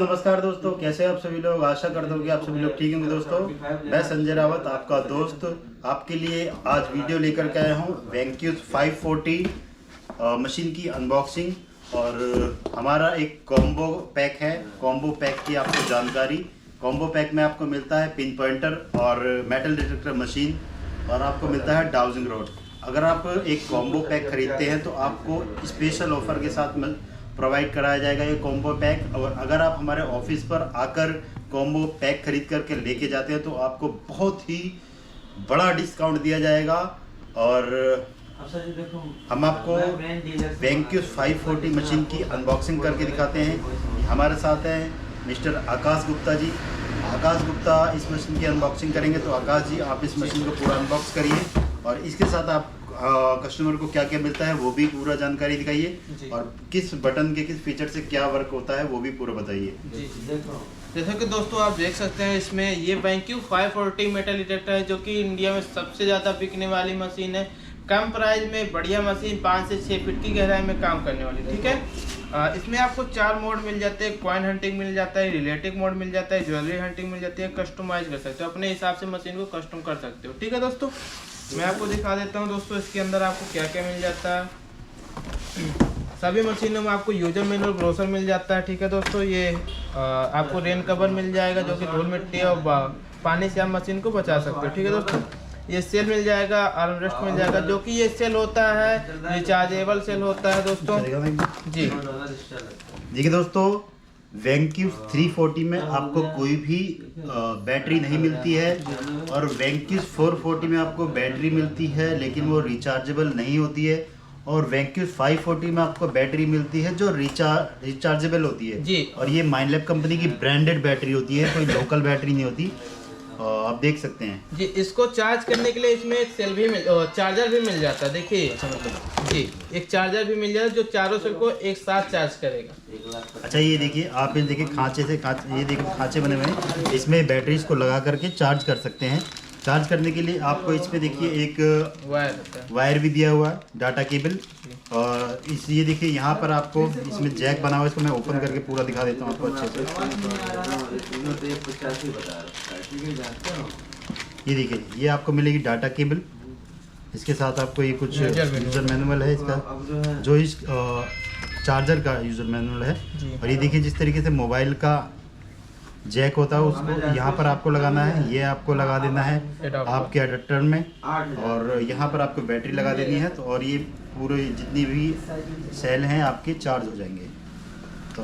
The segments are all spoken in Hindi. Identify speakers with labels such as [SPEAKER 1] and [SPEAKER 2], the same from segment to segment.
[SPEAKER 1] नमस्कार दोस्तों, कैसे हैं आप सभी लोग। आशा करता हूँ कि आप सभी लोग ठीक होंगे। दोस्तों, मैं संजय रावत, आपका दोस्त, आपके लिए आज वीडियो लेकर के आया हूँ वेंक्यूज 540 मशीन की अनबॉक्सिंग। और हमारा एक कॉम्बो पैक है। कॉम्बो पैक की आपको जानकारी। कॉम्बो पैक में आपको मिलता है पिन पॉइंटर और मेटल डिटेक्टर मशीन, और आपको मिलता है डाउजिंग रॉड। अगर आप एक कॉम्बो पैक खरीदते हैं तो आपको स्पेशल ऑफर के साथ प्रोवाइड कराया जाएगा ये कॉम्बो पैक। और अगर आप हमारे ऑफिस पर आकर कॉम्बो पैक खरीद करके लेके जाते हैं तो आपको बहुत ही बड़ा डिस्काउंट दिया जाएगा। और हम आपको वेंक्यूज 540 मशीन की अनबॉक्सिंग करके दिखाते हैं। हमारे साथ हैं मिस्टर आकाश गुप्ता जी। आकाश गुप्ता इस मशीन की अनबॉक्सिंग करेंगे। तो आकाश जी, आप इस मशीन को पूरा अनबॉक्स करिए और इसके साथ आप कस्टमर को क्या क्या मिलता है वो भी पूरा जानकारी दिखाइए, और किस बटन के किस फीचर से क्या वर्क होता है वो भी पूरा बताइए।
[SPEAKER 2] जैसा कि दोस्तों आप देख सकते हैं, इसमें ये वेंक्यूज 540 मेटल डिटेक्टर है जो कि इंडिया में सबसे ज़्यादा बिकने वाली मशीन है। कम प्राइस में बढ़िया मशीन, 5 से 6 फीट की गहराई में काम करने वाली। ठीक है, इसमें आपको 4 मोड मिल जाते हैं। कॉइन हंटिंग मिल जाता है, रिलेटिव मोड मिल जाता है, ज्वेलरी हंटिंग मिल जाती है। कस्टमाइज कर सकते हो, अपने हिसाब से मशीन को कस्टम कर सकते हो। ठीक है दोस्तों, मैं आपको दिखा देता हूं दोस्तों इसके अंदर आपको क्या क्या मिल जाता है। सभी मशीनों में आपको यूजर मैनुअल ब्रोशर मिल जाता है। ठीक है दोस्तों, ये आपको रेन कवर मिल जाएगा जो कि धूल मिट्टी और पानी से आप मशीन को बचा सकते हो। ठीक है दोस्तों, ये सेल मिल जाएगा, आर्मरेस्ट मिल जाएगा जो कि ये सेल होता है रिचार्जेबल सेल होता है दोस्तों जी।
[SPEAKER 1] देखिए दोस्तों, वेंक्यूज 340 में आपको कोई भी बैटरी नहीं मिलती है, और वेंक्यूज 440 में आपको बैटरी मिलती है लेकिन वो रिचार्जेबल नहीं होती है। और वेंक्यूज 540 में आपको बैटरी मिलती है जो रिचार्जेबल होती है
[SPEAKER 2] जी।
[SPEAKER 1] और ये माइनलैब कंपनी की ब्रांडेड बैटरी होती है, कोई लोकल बैटरी नहीं होती। आप देख सकते हैं
[SPEAKER 2] जी। इसको चार्ज करने के लिए इसमें एक सेल भी चार्जर भी मिल जाता है। देखिए जी, एक चार्जर भी मिल जाता है जो चारों सेल को एक साथ चार्ज करेगा।
[SPEAKER 1] अच्छा, ये देखिए, आप ये देखिए खांचे से ये देखिए खांचे बने हुए हैं, इसमें बैटरीज को लगा करके चार्ज कर सकते हैं। चार्ज करने के लिए आपको इसमें देखिए एक वायर भी दिया हुआ है, डाटा केबल। और ये देखिए यहाँ पर आपको इसमें जैक बना हुआ है। इसको मैं ओपन करके पूरा दिखा देता हूँ आपको अच्छे से। ये देखिए, ये आपको मिलेगी डाटा केबल। इसके साथ आपको ये कुछ यूजर मैनुअल है इसका, जो इस चार्जर का यूजर मैनुअल है। और ये देखिए, जिस तरीके से मोबाइल का जैक होता है उसको यहाँ पर आपको लगाना है, ये आपको लगा देना है आपके अडेप्टर में, और यहाँ पर आपको बैटरी लगा देनी है। तो और ये पूरे जितनी भी सेल हैं आपके चार्ज हो जाएंगे। तो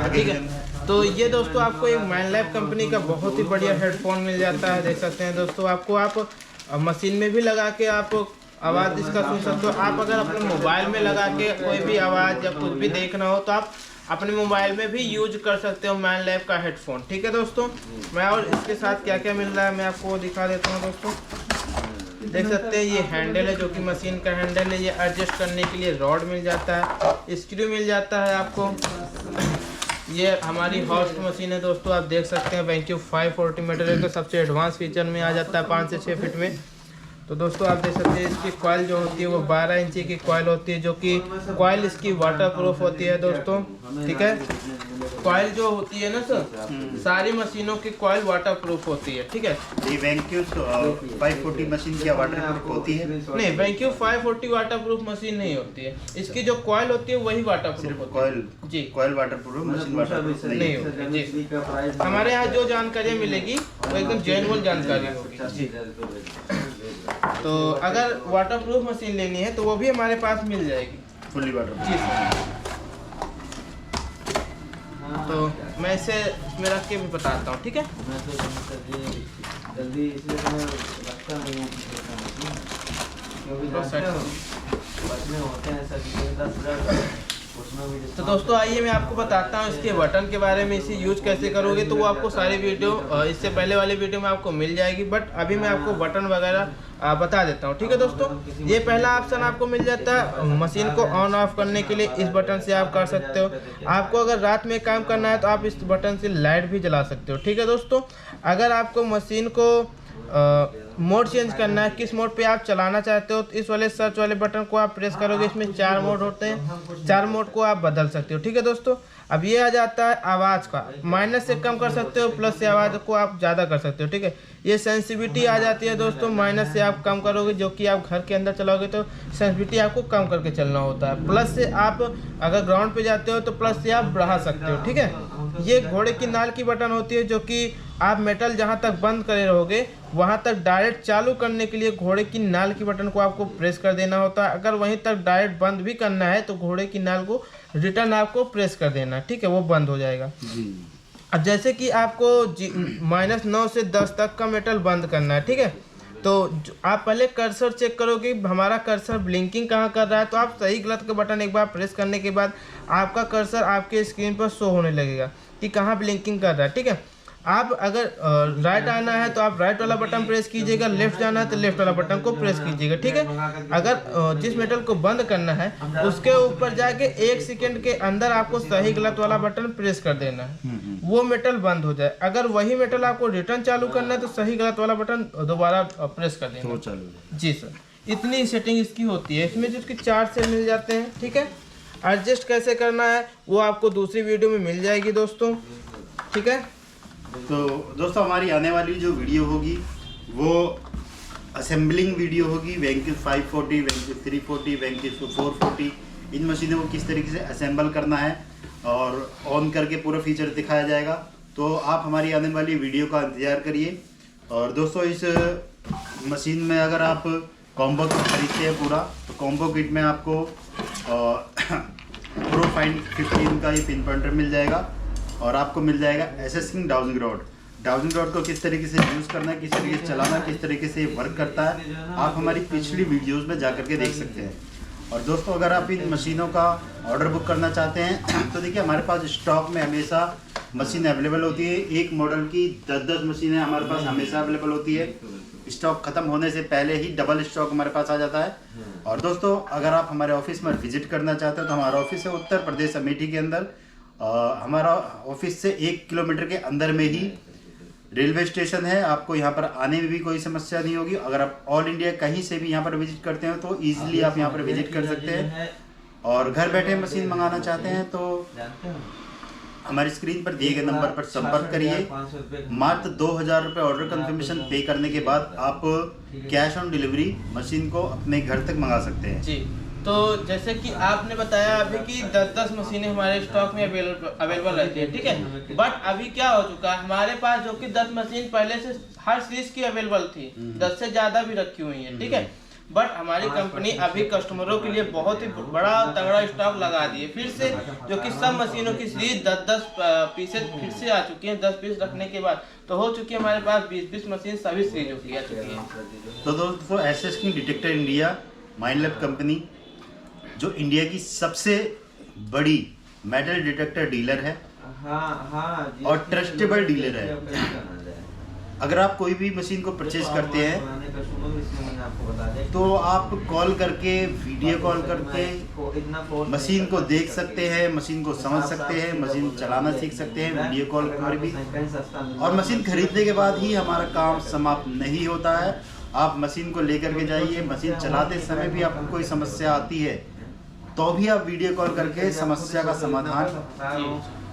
[SPEAKER 2] ठीक है, तो ये दोस्तों आपको एक माइनलैब कंपनी का बहुत ही बढ़िया हेडफोन मिल जाता है। देख सकते हैं दोस्तों, आपको आप मशीन में भी लगा के आप आवाज़ इसका सुन सकते हो। आप अगर अपने मोबाइल में लगा के कोई भी आवाज़ या कुछ भी देखना हो तो आप अपने मोबाइल में भी यूज कर सकते हो माइनलैब का हेडफोन। ठीक है दोस्तों, मैं और इसके साथ क्या क्या मिल रहा है मैं आपको दिखा देता हूँ दोस्तों। देख सकते हैं ये हैंडल है जो कि मशीन का हैंडल है। ये एडजस्ट करने के लिए रॉड मिल जाता है, स्क्रू मिल जाता है आपको। ये हमारी हॉस्ट मशीन है दोस्तों, आप देख सकते हैं वेंक्यूज 540 मेटल का सबसे एडवांस फीचर में आ जाता है 5 से 6 फीट में। तो दोस्तों आप देख सकते हैं इसकी कॉइल जो होती है वो 12 इंची की कॉइल होती है, जो कि कॉइल इसकी वाटरप्रूफ होती है दोस्तों। ठीक है, कॉइल जो होती है ना सर, सारी मशीनों की कॉइल वाटरप्रूफ होती है। ठीक है,
[SPEAKER 1] ये वेंक्यूज 540 मशीन क्या वाटरप्रूफ होती है?
[SPEAKER 2] नहीं, वेंक्यूज 540 वाटरप्रूफ मशीन नहीं होती है। इसकी जो कॉइल होती है वही वाटरप्रूफ होती है।
[SPEAKER 1] कॉइल
[SPEAKER 2] जी,
[SPEAKER 1] कॉइल वाटरप्रूफ, मशीन वाटरप्रूफ
[SPEAKER 2] नहीं होती जी। हमारे यहाँ जो जानकारी मिलेगी वो एकदम जेन्युइन जानकारी होगी जी। तो अगर वाटरप्रूफ मशीन लेनी है तो वो भी हमारे पास मिल जाएगी,
[SPEAKER 1] फुल्ली वाटरप्रूफ
[SPEAKER 2] जी सर। तो मैं इसे इसमें रख के भी बताता हूँ। ठीक है,
[SPEAKER 3] जल्दी इसलिए मैं रखता नहीं हूँ होते हैं सर।
[SPEAKER 2] तो दोस्तों आइए मैं आपको बताता हूँ इसके बटन के बारे में। इसे यूज कैसे करोगे तो वो आपको सारी वीडियो इससे पहले वाली वीडियो में आपको मिल जाएगी, बट अभी मैं आपको बटन वगैरह बता देता हूँ। ठीक है दोस्तों, ये पहला ऑप्शन आपको मिल जाता है मशीन को ऑन ऑफ करने के लिए। इस बटन से आप कर सकते हो। आपको अगर रात में काम करना है तो आप इस बटन से लाइट भी जला सकते हो। ठीक है दोस्तों, अगर आपको मशीन को मोड चेंज करना है, किस मोड पे आप चलाना चाहते हो, तो इस वाले सर्च वाले बटन को आप प्रेस करोगे। इसमें 4 मोड होते हैं, 4 मोड को आप बदल सकते हो। ठीक है दोस्तों, अब ये आ जाता है आवाज़ का, माइनस से कम कर सकते हो, प्लस से आवाज़ को आप ज़्यादा कर सकते हो, ठीक है। ये सेंसिटिविटी आ जाती है दोस्तों, माइनस से आप कम करोगे, जो कि आप घर के अंदर चलाओगे तो सेंसिटिविटी आपको कम करके चलना होता है। प्लस से आप अगर ग्राउंड पे जाते हो तो प्लस से आप बढ़ा सकते हो, ठीक है। ये घोड़े की नाल की बटन होती है, जो कि आप मेटल जहाँ तक बंद करे रहोगे वहाँ तक डायरेक्ट चालू करने के लिए घोड़े की नाल की बटन को आपको प्रेस कर देना होता है। अगर वहीं तक डायरेक्ट बंद भी करना है तो घोड़े की नाल को रिटर्न आपको प्रेस कर देना, ठीक है, वो बंद हो जाएगा। अब जैसे कि आपको -9 से 10 तक का मेटल बंद करना है, ठीक है। तो आप पहले कर्सर चेक करोगे हमारा कर्सर ब्लिंकिंग कहाँ कर रहा है, तो आप सही गलत का बटन एक बार प्रेस करने के बाद आपका कर्सर आपके स्क्रीन पर शो होने लगेगा कि कहाँ ब्लिंकिंग कर रहा है, ठीक है। आप अगर राइट आना है तो आप राइट वाला बटन प्रेस कीजिएगा, लेफ्ट जाना है तो लेफ्ट वाला बटन को प्रेस कीजिएगा, ठीक है। अगर जिस मेटल को बंद करना है उसके ऊपर जाके 1 सेकंड के अंदर आपको सही गलत वाला बटन प्रेस कर देना है, वो मेटल बंद हो जाए। अगर वही मेटल आपको रिटर्न चालू करना है तो सही गलत वाला बटन दोबारा प्रेस कर देना, चालू। जी सर, इतनी सेटिंग इसकी होती है। इसमें जिसकी 4 सेल मिल जाते हैं, ठीक है। एडजस्ट कैसे करना है वो आपको दूसरी वीडियो में मिल जाएगी दोस्तों, ठीक है।
[SPEAKER 1] तो दोस्तों हमारी आने वाली जो वीडियो होगी वो असेंबलिंग वीडियो होगी। वेंक्यूज 540, वेंक्यूज 340, वेंक्यूज 440, इन मशीनों को किस तरीके से असेंबल करना है और ऑन करके पूरा फीचर दिखाया जाएगा। तो आप हमारी आने वाली वीडियो का इंतज़ार करिए। और दोस्तों इस मशीन में अगर आप कॉम्बो किट खरीदते हैं पूरा, तो कॉम्बो किट में आपको प्रो फाइन 15 का ये पिन पॉइंटर मिल जाएगा और आपको मिल जाएगा assessing dowsing rod. Dowsing rod को किस तरीके से यूज़ करना है, किस तरीके से चलाना है, किस तरीके से वर्क करता है, आप हमारी पिछली वीडियोस में जा करके देख सकते हैं। और दोस्तों अगर आप इन मशीनों का ऑर्डर बुक करना चाहते हैं तो देखिए हमारे पास स्टॉक में हमेशा मशीन अवेलेबल होती है। एक मॉडल की 10-10 मशीनें हमारे पास हमेशा अवेलेबल होती है। स्टॉक ख़त्म होने से पहले ही डबल स्टॉक हमारे पास आ जाता है। और दोस्तों अगर आप हमारे ऑफिस में विजिट करना चाहते हैं तो हमारा ऑफिस है उत्तर प्रदेश अमेठी के अंदर। हमारा ऑफिस से 1 किलोमीटर के अंदर में ही रेलवे स्टेशन है। आपको यहाँ पर आने में भी कोई समस्या नहीं होगी। अगर आप ऑल इंडिया कहीं से भी यहाँ पर विजिट करते हैं तो इजीली आप यहाँ पर विजिट कर सकते हैं। और घर बैठे मशीन मंगाना चाहते हैं तो हमारी स्क्रीन पर दिए गए नंबर पर संपर्क करिए। मात्र 2000 रुपये ऑर्डर कंफर्मेशन पे करने के बाद आप कैश ऑन डिलीवरी मशीन को अपने घर तक मंगा सकते हैं।
[SPEAKER 2] जी, तो जैसे कि आपने बताया अभी कि 10-10 मशीनें हमारे स्टॉक में अवेलेबल रहती है, ठीक है। बट अभी क्या हो चुका है, हमारे पास जो कि 10 मशीन पहले से हर सीरीज की अवेलेबल थी, 10 से ज़्यादा भी रखी हुई है, ठीक है। बट हमारी कंपनी अभी कस्टमरों के लिए बहुत ही बड़ा तगड़ा स्टॉक लगा दी है फिर से, जो कि सब मशीनों की सीरीज 10-10 पीसेज फिर से आ चुकी हैं। 10 पीस रखने के बाद तो हो चुकी है हमारे पास 20-20 मशीन सभी सीरीजों की आ चुकी है।
[SPEAKER 1] तो दोस्तों SS king detector India Mindlab company जो इंडिया की सबसे बड़ी मेटल डिटेक्टर डीलर है और ट्रस्टेबल डीलर है। अगर आप कोई भी मशीन को परचेज करते हैं तो आप कॉल करके, वीडियो कॉल करके मशीन को देख सकते हैं, मशीन को समझ सकते हैं, मशीन चलाना सीख सकते हैं वीडियो कॉल पर भी। और मशीन खरीदने के बाद ही हमारा काम समाप्त नहीं होता है। आप मशीन को लेकर के जाइए, मशीन चलाते समय भी आपको कोई समस्या आती है तो भी आप वीडियो कॉल करके समस्या का समाधान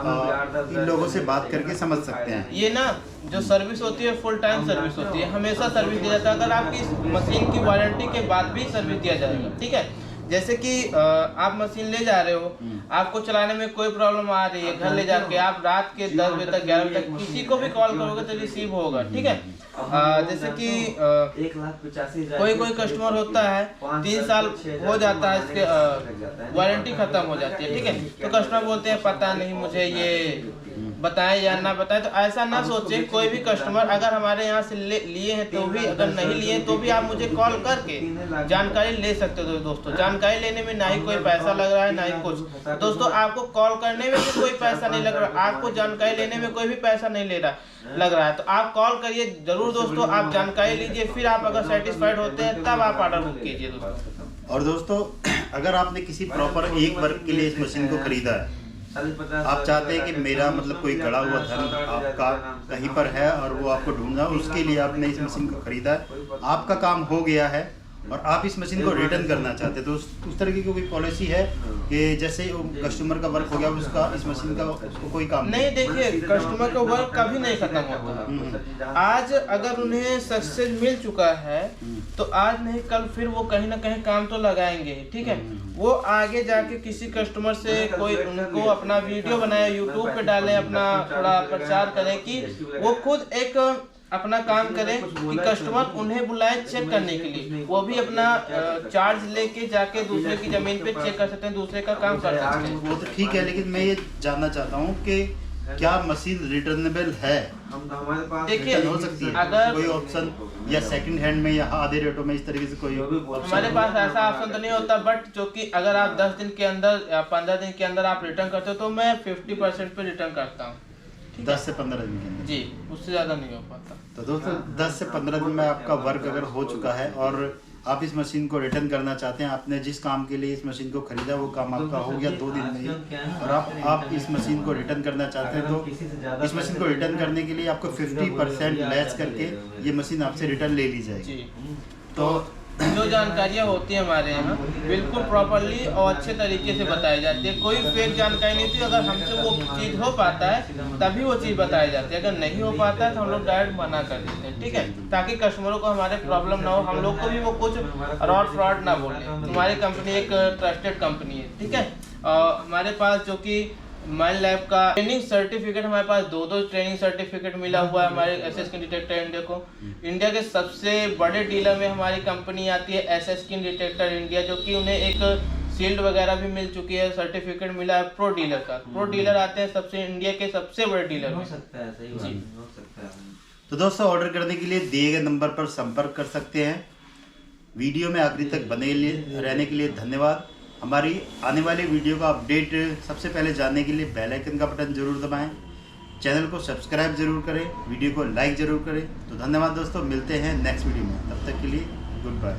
[SPEAKER 1] इन लोगों से बात करके समझ सकते हैं।
[SPEAKER 2] ये ना जो सर्विस होती है फुल टाइम सर्विस होती है, हमेशा सर्विस दिया जाता है। अगर आपकी मशीन की वारंटी के बाद भी सर्विस दिया जाएगा, ठीक है। जैसे कि आप मशीन ले जा रहे हो, आपको चलाने में कोई प्रॉब्लम आ रही है, घर ले जाके आप रात के 10 बजे तक 11 बजे तक किसी को भी कॉल करोगे तो रिसीव होगा, ठीक है। जैसे कि कोई कस्टमर होता है 3 साल हो जाता है, इसके वारंटी खत्म हो जाती है, ठीक है। तो कस्टमर बोलते हैं पता नहीं मुझे ये बताएं या ना बताएं। तो ऐसा ना सोचे कोई भी कस्टमर, अगर हमारे यहाँ से लिए हैं तो भी, अगर नहीं लिए तो भी आप मुझे कॉल करके जानकारी ले सकते हो। दोस्तों जानकारी लेने में ना ही कोई पैसा लग रहा है ना ही कुछ। दोस्तों आपको कॉल करने में भी कोई पैसा नहीं लग रहा, आपको जानकारी लेने में कोई भी पैसा नहीं लग रहा है। तो आप कॉल करिए जरूर दोस्तों, आप जानकारी लीजिए, फिर आप अगर सेटिस्फाइड होते हैं तब आप ऑर्डर बुक कीजिए दोस्तों।
[SPEAKER 1] और दोस्तों अगर आपने किसी प्रॉपर एक वर्क के लिए इस मशीन को खरीदा है, आप चाहते हैं कि मेरा मतलब कोई गड़ा हुआ धन आपका कहीं पर है और वो आपको ढूंढना, उसके लिए आपने इस मशीन को खरीदा है, आपका काम हो गया है और आप इस मशीन को रिटर्न करना चाहते हैं तो उस तरीके की कोई पॉलिसी है कि जैसे कस्टमर का वर्क हो गया उसका इस मशीन का उसको कोई काम
[SPEAKER 2] नहीं, देखिए कस्टमर का वर्क कभी नहीं खत्म होता। आज अगर उन्हें सक्सेस मिल चुका है तो आज नहीं कल फिर वो कहीं ना कहीं काम तो लगाएंगे, ठीक है। वो आगे जाके किसी कस्टमर से कोई उनको अपना वीडियो बनाए, यूट्यूब पे डाले, अपना थोड़ा प्रचार करे कि वो खुद एक अपना काम करे कि कस्टमर उन्हें बुलाए चेक करने के लिए, वो भी अपना चार्ज लेके जाके दूसरे की जमीन पे चेक कर सकते हैं, दूसरे का काम कर सकते हैं।
[SPEAKER 1] वो तो ठीक है, लेकिन मैं ये जानना चाहता हूँ कि क्या मशीन रिटर्नेबल है?
[SPEAKER 2] देखिए,
[SPEAKER 1] हो सकती है
[SPEAKER 2] अगर
[SPEAKER 1] कोई ऑप्शन या सेकंड हैंड में या आधे रेटों में इस तरीके से कोई
[SPEAKER 2] हमारे पास ऐसा ऑप्शन तो नहीं होता, बट जो कि अगर आप 10 दिन के अंदर या 15 दिन के अंदर आप रिटर्न करते हो तो मैं 50% पे रिटर्न करता हूँ।
[SPEAKER 1] 10 से 15 दिन के अंदर
[SPEAKER 2] जी, उससे ज़्यादा नहीं हो पाता।
[SPEAKER 1] तो दोस्तों 10 से 15 दिन में आपका वर्क अगर हो चुका है और आप इस मशीन को रिटर्न करना चाहते हैं, आपने जिस काम के लिए इस मशीन को खरीदा वो काम आपका हो गया 2 दिन में ही, और आप इस मशीन को रिटर्न करना चाहते हैं तो इस मशीन को रिटर्न करने के लिए आपको 50% लेस करके ये मशीन आपसे रिटर्न ले ली जाएगी। तो
[SPEAKER 2] जो जानकारियाँ होती हैं हमारे यहाँ बिल्कुल प्रॉपरली और अच्छे तरीके से बताई जाती है, कोई फेक जानकारी नहीं होती। अगर हमसे वो चीज़ हो पाता है तभी वो चीज़ बताई जाती है, अगर नहीं हो पाता है तो हम लोग डायरेक्ट मना कर देते हैं, ठीक है, ताकि कस्टमरों को हमारे प्रॉब्लम ना हो, हम लोग को भी वो कुछ फ्रॉड ना बोले। हमारी कंपनी एक ट्रस्टेड कंपनी है, ठीक है। हमारे पास जो कि माइन लैब का ट्रेनिंग सर्टिफिकेट, हमारे पास 2 ट्रेनिंग सर्टिफिकेट मिला हुआ है हमारे एसएस स्किन डिटेक्टर इंडिया को। इंडिया के सबसे बड़े डीलर में हमारी कंपनी आती है एसएस स्किन डिटेक्टर इंडिया, जो कि उन्हें एक शील्ड वगैरह भी मिल चुकी है, सर्टिफिकेट मिला है प्रो डीलर का। प्रो डीलर आते हैं सबसे इंडिया के सबसे बड़े डीलर
[SPEAKER 3] हो
[SPEAKER 2] में।
[SPEAKER 3] सकता है, सही बात है, हो सकता है।
[SPEAKER 1] तो दोस्तों ऑर्डर करने के लिए दिए गए नंबर पर संपर्क कर सकते हैं। वीडियो में आखिरी तक बने रहने के लिए धन्यवाद। हमारी आने वाली वीडियो का अपडेट सबसे पहले जानने के लिए बेल आइकन का बटन जरूर दबाएं, चैनल को सब्सक्राइब जरूर करें, वीडियो को लाइक जरूर करें। तो धन्यवाद दोस्तों, मिलते हैं नेक्स्ट वीडियो में, तब तक के लिए गुड बाय।